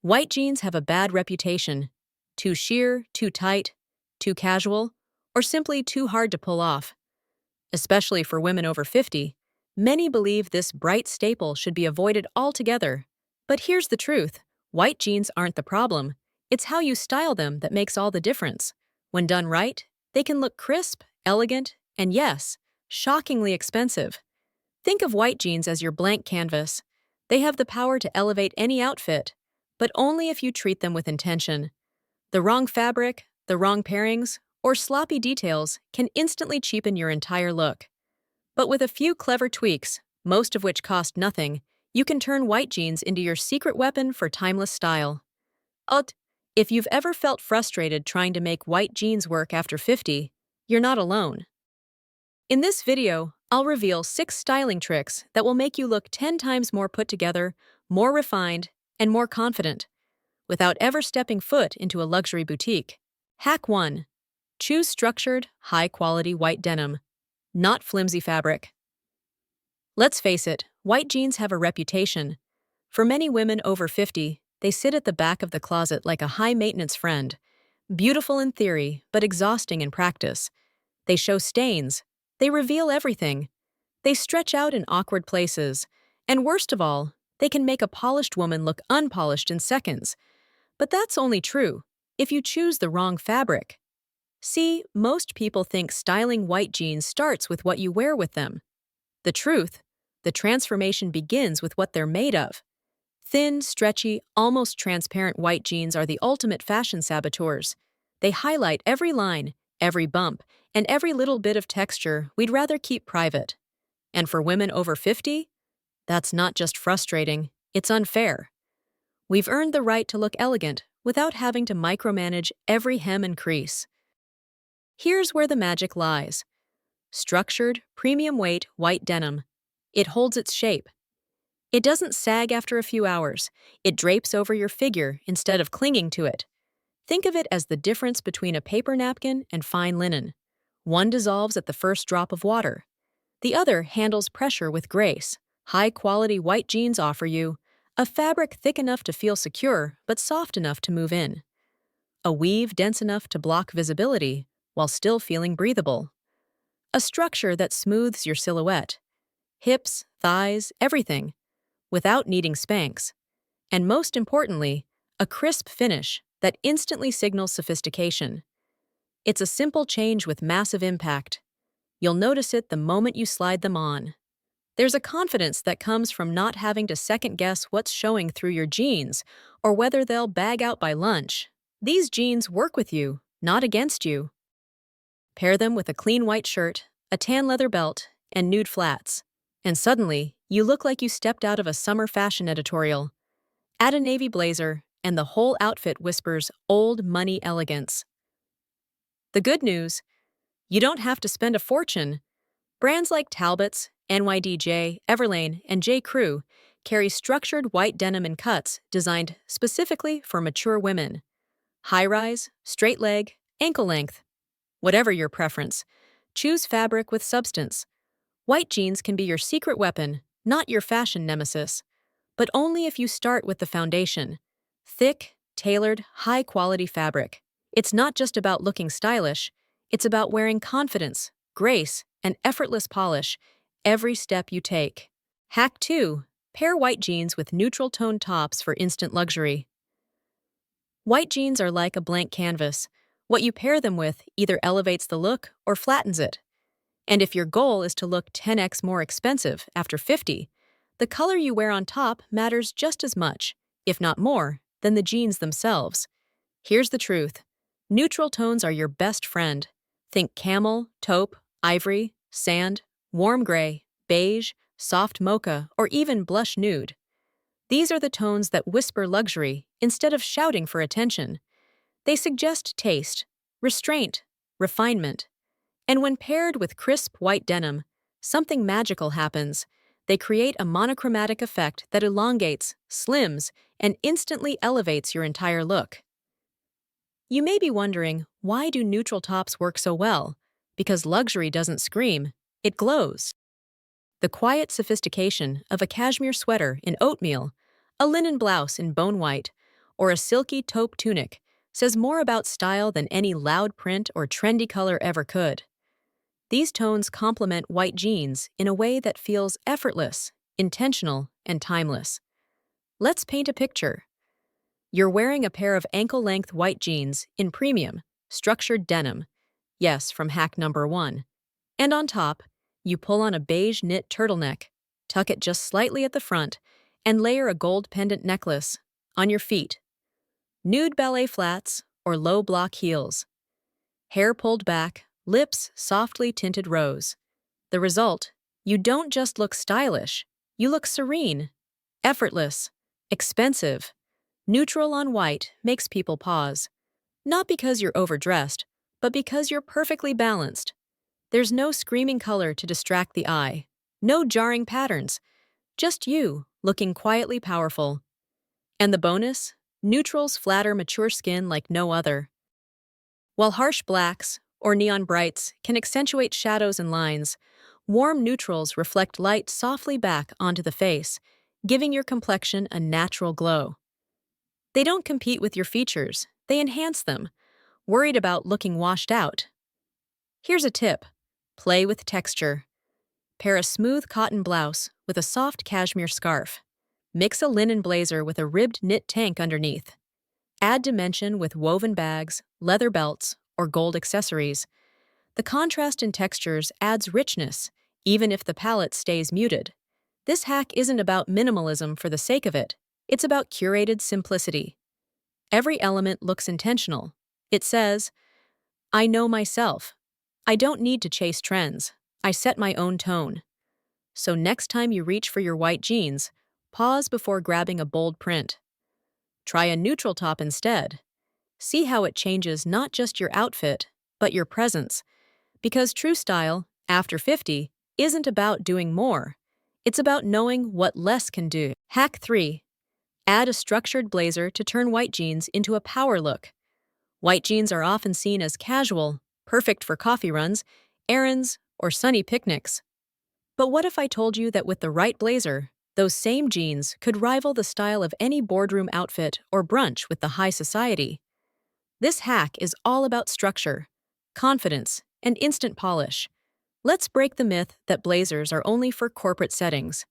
White jeans have a bad reputation. Too sheer, too tight, too casual, or simply too hard to pull off. Especially for women over 50, many believe this bright staple should be avoided altogether. But here's the truth. White jeans aren't the problem. It's how you style them that makes all the difference. When done right, they can look crisp, elegant, and yes, shockingly expensive. Think of white jeans as your blank canvas. They have the power to elevate any outfit, but only if you treat them with intention. The wrong fabric, the wrong pairings, or sloppy details can instantly cheapen your entire look. But with a few clever tweaks, most of which cost nothing, you can turn white jeans into your secret weapon for timeless style. If you've ever felt frustrated trying to make white jeans work after 50, you're not alone. In this video, I'll reveal 6 styling tricks that will make you look 10 times more put together, more refined, and more confident, without ever stepping foot into a luxury boutique. Hack 1. Choose structured, high-quality white denim, not flimsy fabric. Let's face it, white jeans have a reputation. For many women over 50, they sit at the back of the closet like a high-maintenance friend, beautiful in theory, but exhausting in practice. They show stains. They reveal everything. They stretch out in awkward places. And worst of all, they can make a polished woman look unpolished in seconds. But that's only true if you choose the wrong fabric. See, most people think styling white jeans starts with what you wear with them. The truth, the transformation begins with what they're made of. Thin, stretchy, almost transparent white jeans are the ultimate fashion saboteurs. They highlight every line, every bump, and every little bit of texture we'd rather keep private. And for women over 50, that's not just frustrating, it's unfair. We've earned the right to look elegant without having to micromanage every hem and crease. Here's where the magic lies. Structured, premium-weight white denim. It holds its shape. It doesn't sag after a few hours. It drapes over your figure instead of clinging to it. Think of it as the difference between a paper napkin and fine linen. One dissolves at the first drop of water. The other handles pressure with grace. High-quality white jeans offer you a fabric thick enough to feel secure but soft enough to move in. A weave dense enough to block visibility while still feeling breathable. A structure that smooths your silhouette. Hips, thighs, everything, without needing Spanx. And most importantly, a crisp finish that instantly signals sophistication. It's a simple change with massive impact. You'll notice it the moment you slide them on. There's a confidence that comes from not having to second-guess what's showing through your jeans or whether they'll bag out by lunch. These jeans work with you, not against you. Pair them with a clean white shirt, a tan leather belt, and nude flats. And suddenly, you look like you stepped out of a summer fashion editorial. Add a navy blazer, and the whole outfit whispers old money elegance. The good news, you don't have to spend a fortune. Brands like Talbot's, NYDJ, Everlane, and J. Crew carry structured white denim in cuts designed specifically for mature women. High-rise, straight leg, ankle length. Whatever your preference, choose fabric with substance. White jeans can be your secret weapon, not your fashion nemesis. But only if you start with the foundation. Thick, tailored, high-quality fabric. It's not just about looking stylish. It's about wearing confidence, grace, and effortless polish every step you take. Hack 2. Pair white jeans with neutral-toned tops for instant luxury. White jeans are like a blank canvas. What you pair them with either elevates the look or flattens it. And if your goal is to look 10x more expensive after 50, the color you wear on top matters just as much, if not more, than the jeans themselves. Here's the truth. Neutral tones are your best friend. Think camel, taupe, ivory, sand, warm gray, beige, soft mocha, or even blush nude. These are the tones that whisper luxury instead of shouting for attention. They suggest taste, restraint, refinement. And when paired with crisp white denim, something magical happens. They create a monochromatic effect that elongates, slims, and instantly elevates your entire look. You may be wondering, why do neutral tops work so well? Because luxury doesn't scream, it glows. The quiet sophistication of a cashmere sweater in oatmeal, a linen blouse in bone white, or a silky taupe tunic says more about style than any loud print or trendy color ever could. These tones complement white jeans in a way that feels effortless, intentional, and timeless. Let's paint a picture. You're wearing a pair of ankle-length white jeans in premium, structured denim. Yes, from hack number 1. And on top, you pull on a beige knit turtleneck, tuck it just slightly at the front, and layer a gold pendant necklace on your feet. Nude ballet flats or low block heels. Hair pulled back, lips softly tinted rose. The result, you don't just look stylish, you look serene, effortless, expensive. Neutral on white makes people pause. Not because you're overdressed, but because you're perfectly balanced. There's no screaming color to distract the eye, no jarring patterns, just you looking quietly powerful. And the bonus? Neutrals flatter mature skin like no other. While harsh blacks or neon brights can accentuate shadows and lines, warm neutrals reflect light softly back onto the face, giving your complexion a natural glow. They don't compete with your features, they enhance them. Worried about looking washed out? Here's a tip. Play with texture. Pair a smooth cotton blouse with a soft cashmere scarf. Mix a linen blazer with a ribbed knit tank underneath. Add dimension with woven bags, leather belts, or gold accessories. The contrast in textures adds richness, even if the palette stays muted. This hack isn't about minimalism for the sake of it. It's about curated simplicity. Every element looks intentional. It says, I know myself. I don't need to chase trends. I set my own tone. So next time you reach for your white jeans, pause before grabbing a bold print. Try a neutral top instead. See how it changes not just your outfit, but your presence. Because true style, after 50, isn't about doing more. It's about knowing what less can do. Hack 3. Add a structured blazer to turn white jeans into a power look. White jeans are often seen as casual, perfect for coffee runs, errands, or sunny picnics. But what if I told you that with the right blazer, those same jeans could rival the style of any boardroom outfit or brunch with the high society? This hack is all about structure, confidence, and instant polish. Let's break the myth that blazers are only for corporate settings.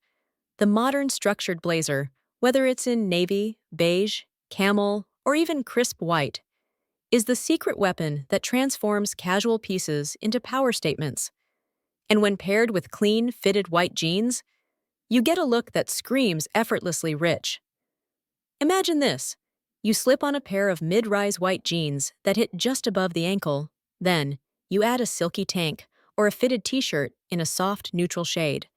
The modern structured blazer, whether it's in navy, beige, camel, or even crisp white, is the secret weapon that transforms casual pieces into power statements. And when paired with clean, fitted white jeans, you get a look that screams effortlessly rich. Imagine this. You slip on a pair of mid-rise white jeans that hit just above the ankle. Then, you add a silky tank or a fitted t-shirt in a soft, neutral shade,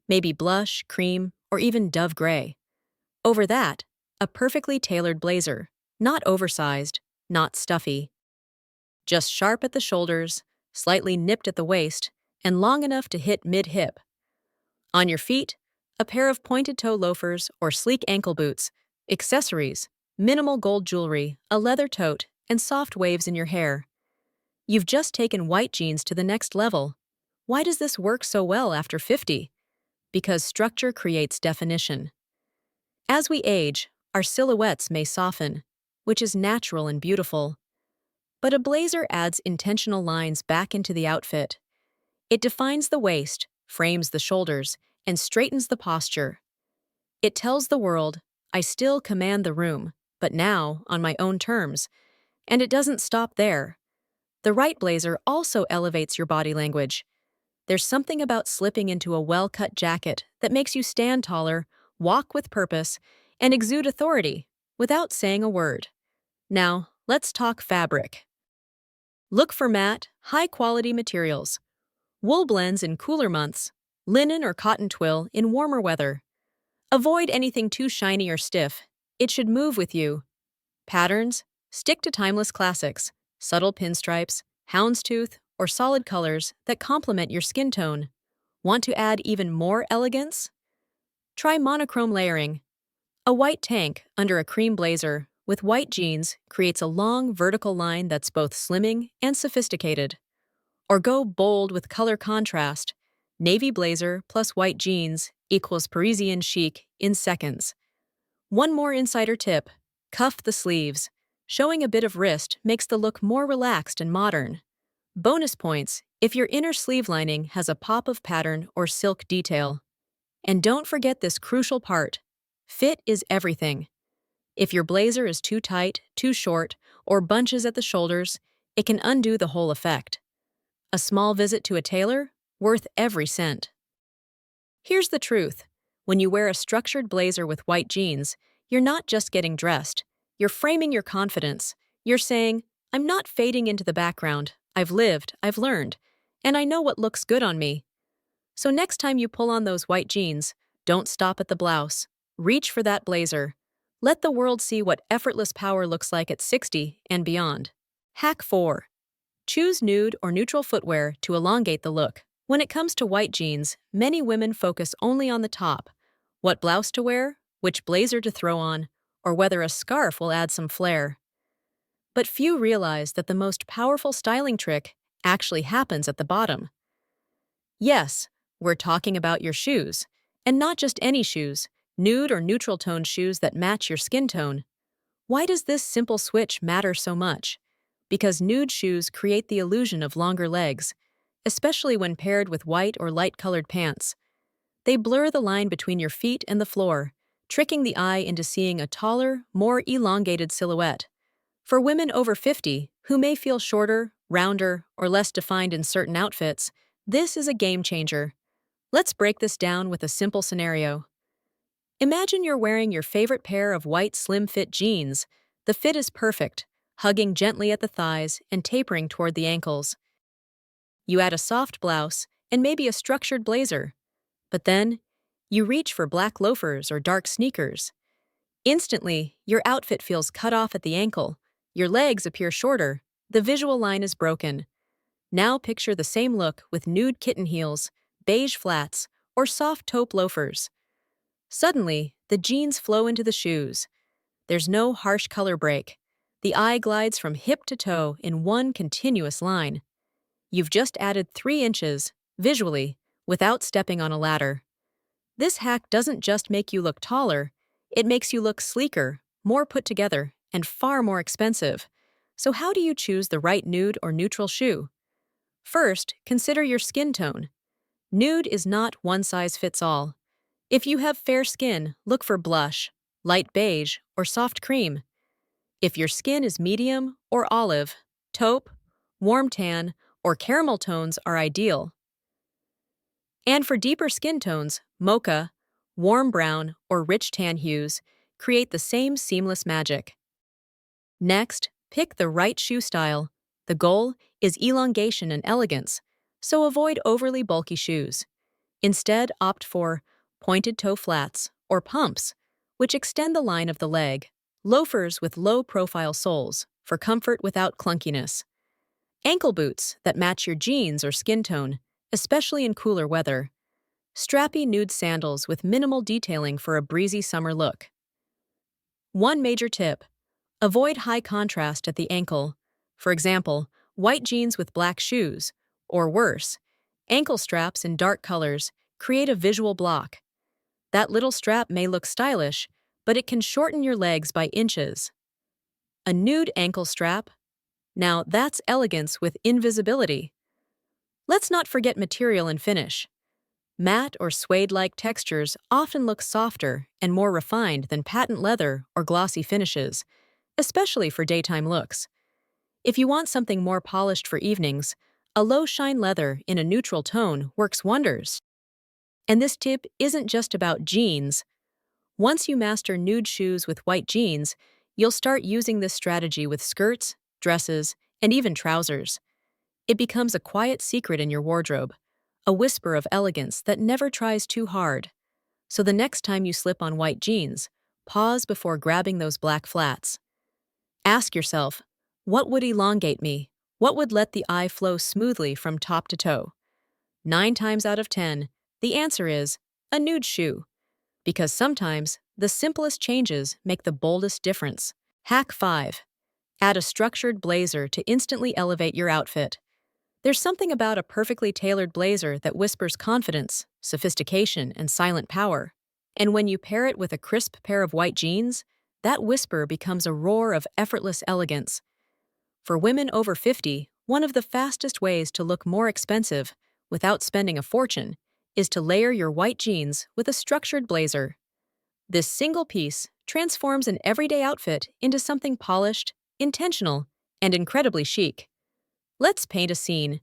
maybe blush, cream, or even dove gray. Over that, a perfectly tailored blazer, not oversized, not stuffy. Just sharp at the shoulders, slightly nipped at the waist, and long enough to hit mid-hip. On your feet, a pair of pointed-toe loafers or sleek ankle boots, accessories, minimal gold jewelry, a leather tote, and soft waves in your hair. You've just taken white jeans to the next level. Why does this work so well after 50? Because structure creates definition. As we age, our silhouettes may soften, which is natural and beautiful. But a blazer adds intentional lines back into the outfit. It defines the waist, frames the shoulders, and straightens the posture. It tells the world, I still command the room, but now on my own terms. And it doesn't stop there. The right blazer also elevates your body language. There's something about slipping into a well-cut jacket that makes you stand taller, walk with purpose, and exude authority without saying a word. Now, let's talk fabric. Look for matte, high-quality materials. Wool blends in cooler months, linen or cotton twill in warmer weather. Avoid anything too shiny or stiff. It should move with you. Patterns? Stick to timeless classics, subtle pinstripes, houndstooth, or solid colors that complement your skin tone. Want to add even more elegance? Try monochrome layering. A white tank under a cream blazer with white jeans creates a long vertical line that's both slimming and sophisticated. Or go bold with color contrast. Navy blazer plus white jeans equals Parisian chic in seconds. One more insider tip. Cuff the sleeves. Showing a bit of wrist makes the look more relaxed and modern. Bonus points if your inner sleeve lining has a pop of pattern or silk detail. And don't forget this crucial part. Fit is everything. If your blazer is too tight, too short, or bunches at the shoulders, it can undo the whole effect. A small visit to a tailor, worth every cent. Here's the truth. When you wear a structured blazer with white jeans, you're not just getting dressed. You're framing your confidence. You're saying, I'm not fading into the background. I've lived, I've learned, and I know what looks good on me. So next time you pull on those white jeans, don't stop at the blouse. Reach for that blazer. Let the world see what effortless power looks like at 60 and beyond. Hack 4. Choose nude or neutral footwear to elongate the look. When it comes to white jeans, many women focus only on the top. What blouse to wear, which blazer to throw on, or whether a scarf will add some flair. But few realize that the most powerful styling trick actually happens at the bottom. Yes, we're talking about your shoes. And not just any shoes, nude or neutral toned shoes that match your skin tone. Why does this simple switch matter so much? Because nude shoes create the illusion of longer legs, especially when paired with white or light-colored pants. They blur the line between your feet and the floor, tricking the eye into seeing a taller, more elongated silhouette. For women over 50, who may feel shorter, rounder, or less defined in certain outfits, this is a game changer. Let's break this down with a simple scenario. Imagine you're wearing your favorite pair of white slim-fit jeans. The fit is perfect, hugging gently at the thighs and tapering toward the ankles. You add a soft blouse and maybe a structured blazer. But then, you reach for black loafers or dark sneakers. Instantly, your outfit feels cut off at the ankle. Your legs appear shorter. The visual line is broken. Now picture the same look with nude kitten heels, beige flats, or soft taupe loafers. Suddenly, the jeans flow into the shoes. There's no harsh color break. The eye glides from hip to toe in one continuous line. You've just added 3 inches, visually, without stepping on a ladder. This hack doesn't just make you look taller, it makes you look sleeker, more put together, and far more expensive. So how do you choose the right nude or neutral shoe? First, consider your skin tone. Nude is not one size fits all. If you have fair skin, look for blush, light beige, or soft cream. If your skin is medium or olive, taupe, warm tan, or caramel tones are ideal. And for deeper skin tones, mocha, warm brown, or rich tan hues create the same seamless magic. Next, pick the right shoe style. The goal is elongation and elegance, so avoid overly bulky shoes. Instead, opt for pointed toe flats or pumps, which extend the line of the leg, loafers with low-profile soles for comfort without clunkiness, ankle boots that match your jeans or skin tone, especially in cooler weather, strappy nude sandals with minimal detailing for a breezy summer look. One major tip: avoid high contrast at the ankle. For example, white jeans with black shoes, or worse, ankle straps in dark colors create a visual block. That little strap may look stylish, but it can shorten your legs by inches. A nude ankle strap? Now that's elegance with invisibility. Let's not forget material and finish. Matte or suede-like textures often look softer and more refined than patent leather or glossy finishes, especially for daytime looks. If you want something more polished for evenings, a low-shine leather in a neutral tone works wonders. And this tip isn't just about jeans. Once you master nude shoes with white jeans, you'll start using this strategy with skirts, dresses, and even trousers. It becomes a quiet secret in your wardrobe, a whisper of elegance that never tries too hard. So the next time you slip on white jeans, pause before grabbing those black flats. Ask yourself, what would elongate me? What would let the eye flow smoothly from top to toe? 9 times out of 10, the answer is a nude shoe. Because sometimes, the simplest changes make the boldest difference. Hack 5. Add a structured blazer to instantly elevate your outfit. There's something about a perfectly tailored blazer that whispers confidence, sophistication, and silent power. And when you pair it with a crisp pair of white jeans, that whisper becomes a roar of effortless elegance. For women over 50, one of the fastest ways to look more expensive without spending a fortune is to layer your white jeans with a structured blazer. This single piece transforms an everyday outfit into something polished, intentional, and incredibly chic. Let's paint a scene.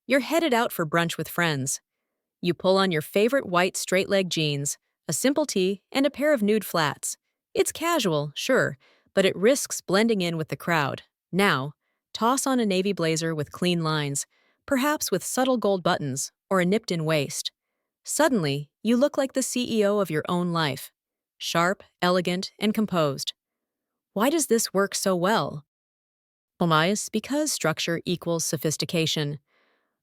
You're headed out for brunch with friends. You pull on your favorite white straight-leg jeans, a simple tee, and a pair of nude flats. It's casual, sure, but it risks blending in with the crowd. Now, toss on a navy blazer with clean lines, perhaps with subtle gold buttons or a nipped-in waist. Suddenly, you look like the CEO of your own life. Sharp, elegant, and composed. Why does this work so well? Because structure equals sophistication.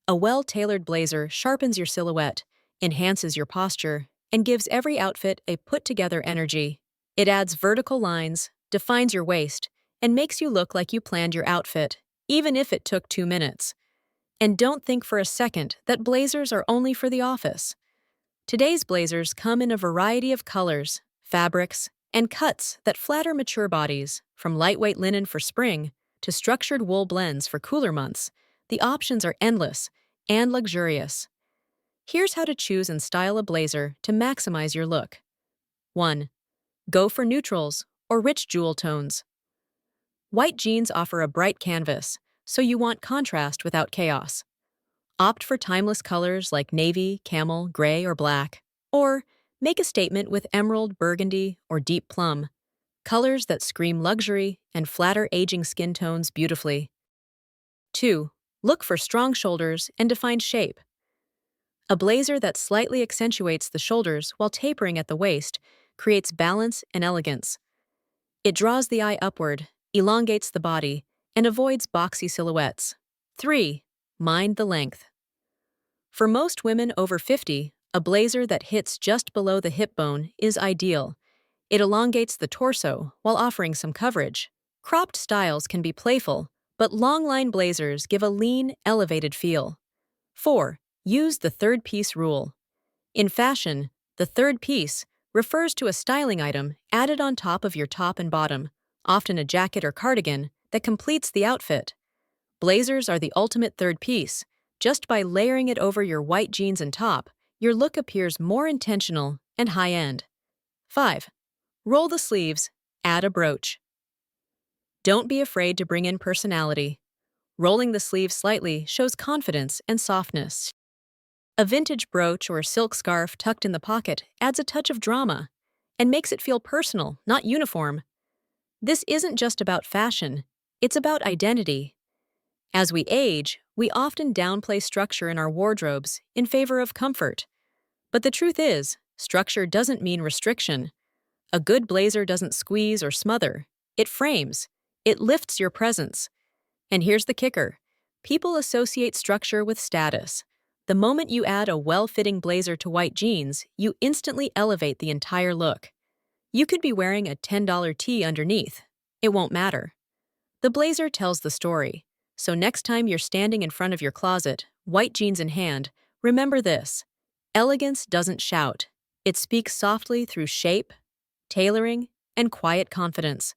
A well-tailored blazer sharpens your silhouette, enhances your posture, and gives every outfit a put-together energy. It adds vertical lines, defines your waist, and makes you look like you planned your outfit, even if it took 2 minutes. And don't think for a second that blazers are only for the office. Today's blazers come in a variety of colors, fabrics, and cuts that flatter mature bodies, from lightweight linen for spring to structured wool blends for cooler months. The options are endless and luxurious. Here's how to choose and style a blazer to maximize your look. 1. Go for neutrals or rich jewel tones. White jeans offer a bright canvas, so you want contrast without chaos. Opt for timeless colors like navy, camel, gray, or black. Or make a statement with emerald, burgundy, or deep plum, colors that scream luxury and flatter aging skin tones beautifully. 2. Look for strong shoulders and defined shape. A blazer that slightly accentuates the shoulders while tapering at the waist creates balance and elegance. It draws the eye upward, elongates the body, and avoids boxy silhouettes. 3. Mind the length. For most women over 50, a blazer that hits just below the hip bone is ideal. It elongates the torso while offering some coverage. Cropped styles can be playful, but long-line blazers give a lean, elevated feel. 4. Use the third piece rule. In fashion, the third piece refers to a styling item added on top of your top and bottom, often a jacket or cardigan, that completes the outfit. Blazers are the ultimate third piece. Just by layering it over your white jeans and top, your look appears more intentional and high-end. 5. Roll the sleeves, add a brooch. Don't be afraid to bring in personality. Rolling the sleeves slightly shows confidence and softness. A vintage brooch or silk scarf tucked in the pocket adds a touch of drama and makes it feel personal, not uniform. This isn't just about fashion, it's about identity. As we age, we often downplay structure in our wardrobes in favor of comfort. But the truth is, structure doesn't mean restriction. A good blazer doesn't squeeze or smother. It frames. It lifts your presence. And here's the kicker. People associate structure with status. The moment you add a well-fitting blazer to white jeans, you instantly elevate the entire look. You could be wearing a $10 tee underneath. It won't matter. The blazer tells the story. So next time you're standing in front of your closet, white jeans in hand, remember this. Elegance doesn't shout. It speaks softly through shape, tailoring, and quiet confidence.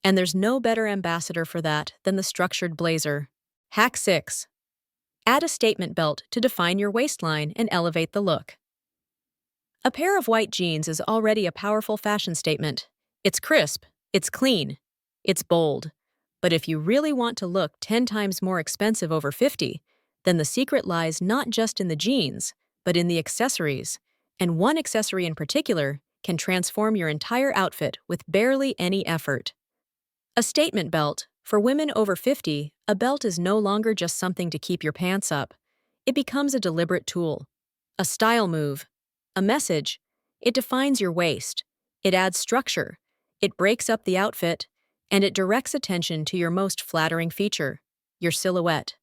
And there's no better ambassador for that than the structured blazer. Hack 6. Add a statement belt to define your waistline and elevate the look. A pair of white jeans is already a powerful fashion statement. It's crisp, it's clean, it's bold. But if you really want to look 10 times more expensive over 50, then the secret lies not just in the jeans, but in the accessories. And one accessory in particular can transform your entire outfit with barely any effort. A statement belt. For women over 50, a belt is no longer just something to keep your pants up. It becomes a deliberate tool, a style move, a message. It defines your waist. It adds structure. It breaks up the outfit, and it directs attention to your most flattering feature, your silhouette.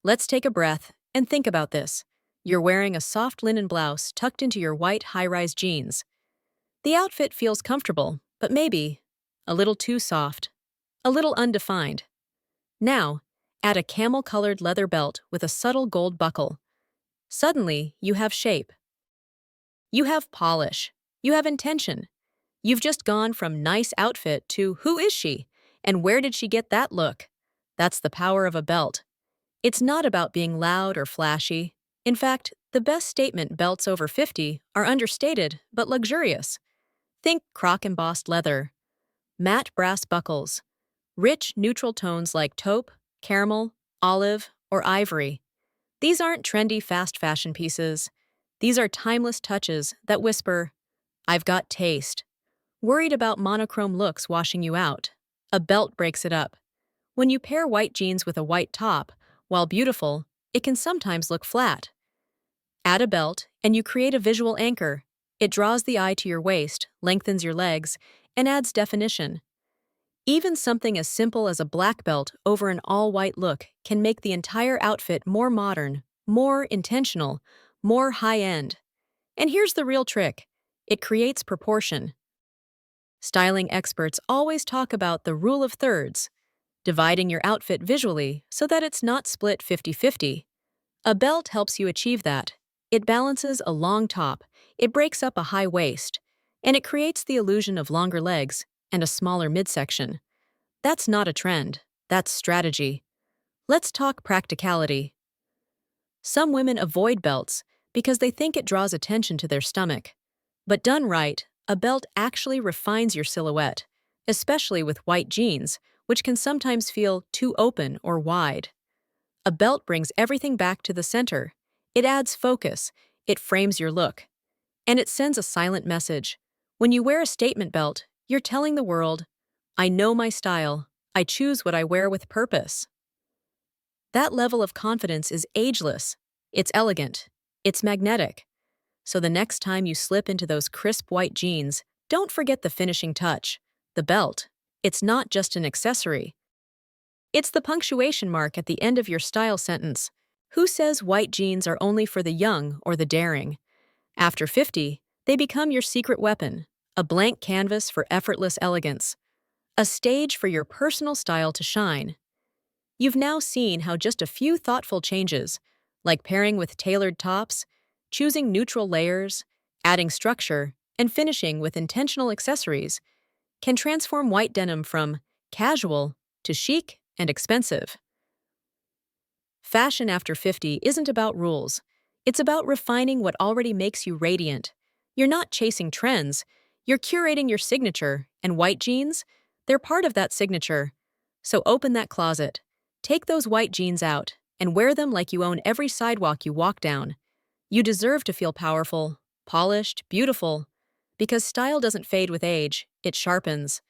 Let's take a breath and think about this. You're wearing a soft linen blouse tucked into your white high-rise jeans. The outfit feels comfortable, but maybe a little too soft, a little undefined. Now, add a camel-colored leather belt with a subtle gold buckle. Suddenly, you have shape. You have polish. You have intention. You've just gone from nice outfit to who is she? And where did she get that look? That's the power of a belt. It's not about being loud or flashy. In fact, the best statement belts over 50 are understated but luxurious. Think croc embossed leather, matte brass buckles, rich neutral tones like taupe, caramel, olive, or ivory. These aren't trendy fast fashion pieces. These are timeless touches that whisper, I've got taste. Worried about monochrome looks washing you out? A belt breaks it up. When you pair white jeans with a white top, while beautiful, it can sometimes look flat. Add a belt, and you create a visual anchor. It draws the eye to your waist, lengthens your legs, and adds definition. Even something as simple as a black belt over an all-white look can make the entire outfit more modern, more intentional, more high-end. And here's the real trick. It creates proportion. Styling experts always talk about the rule of thirds, dividing your outfit visually so that it's not split 50-50. A belt helps you achieve that. It balances a long top, it breaks up a high waist, and it creates the illusion of longer legs and a smaller midsection. That's not a trend, that's strategy. Let's talk practicality. Some women avoid belts because they think it draws attention to their stomach. But done right, a belt actually refines your silhouette, especially with white jeans, which can sometimes feel too open or wide. A belt brings everything back to the center. It adds focus, it frames your look, and it sends a silent message. When you wear a statement belt, you're telling the world, I know my style, I choose what I wear with purpose. That level of confidence is ageless, it's elegant, it's magnetic. So the next time you slip into those crisp white jeans, don't forget the finishing touch, the belt. It's not just an accessory. It's the punctuation mark at the end of your style sentence. Who says white jeans are only for the young or the daring? After 50, they become your secret weapon, a blank canvas for effortless elegance, a stage for your personal style to shine. You've now seen how just a few thoughtful changes, like pairing with tailored tops, choosing neutral layers, adding structure, and finishing with intentional accessories, can transform white denim from casual to chic and expensive. Fashion after 50 isn't about rules. It's about refining what already makes you radiant. You're not chasing trends. You're curating your signature, and white jeans, they're part of that signature. So open that closet. Take those white jeans out and wear them like you own every sidewalk you walk down. You deserve to feel powerful, polished, beautiful, because style doesn't fade with age, it sharpens.